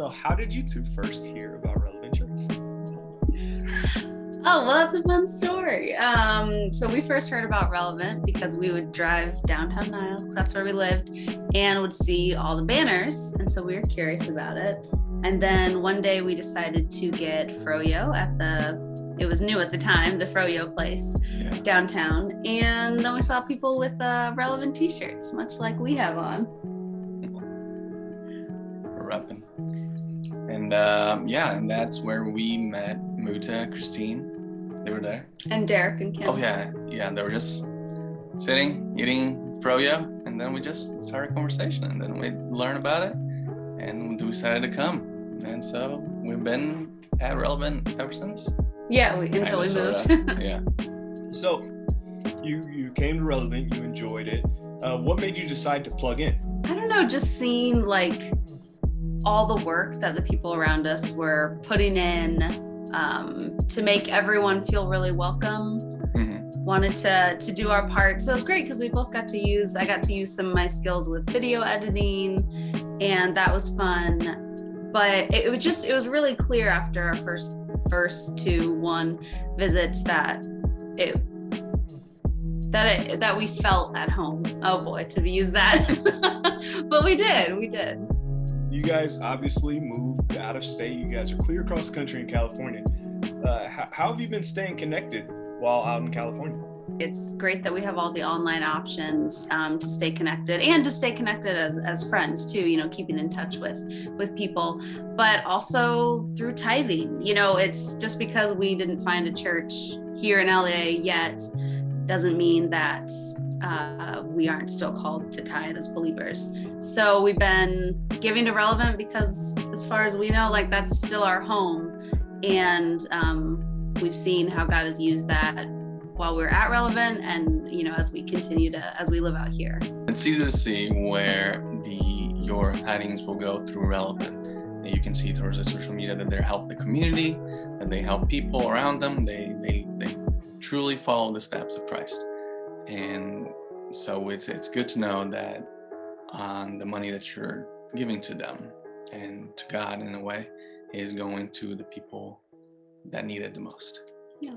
know, how did you two first hear about Relevant Church? Oh, well, that's a fun story. So we first heard about Relevant because we would drive downtown Niles, because that's where we lived, and would see all the banners. And so we were curious about it. And then one day we decided to get froyo it was new at the time, the froyo place downtown. And then we saw people with Relevant t-shirts, much like we have on. We're repping. And and that's where we met Muta Christine. They were there. And Derek and Kim. Oh yeah. They were just sitting, eating froyo, and then we just started a conversation, and then we learned about it, and we decided to come. And so we've been at Relevant ever since. Yeah, until we moved. Yeah. So you came to Relevant, you enjoyed it. What made you decide to plug in? I don't know, just seeing like all the work that the people around us were putting in to make everyone feel really welcome. Wanted to do our part. So it was great because we both I got to use some of my skills with video editing, and that was fun. But it was really clear after our first 2 visits that we felt at home. Oh boy, to use that. But we did. You guys obviously moved out of state. You guys are clear across the country in California. How have you been staying connected while out in California? It's great that we have all the online options to stay connected, and to stay connected as friends too, keeping in touch with people, but also through tithing. It's just because we didn't find a church here in LA yet doesn't mean that we aren't still called to tithe as believers. So we've been giving to Relevant because, as far as we know, like that's still our home, and we've seen how God has used that while we're at Relevant, and as we live out here. It's easy to see where your tidings will go through Relevant. You can see towards the social media that they help the community, that they help people around them. They truly follow the steps of Christ, and so it's good to know that the money that you're giving to them and to God in a way is going to the people that need it the most. Yeah.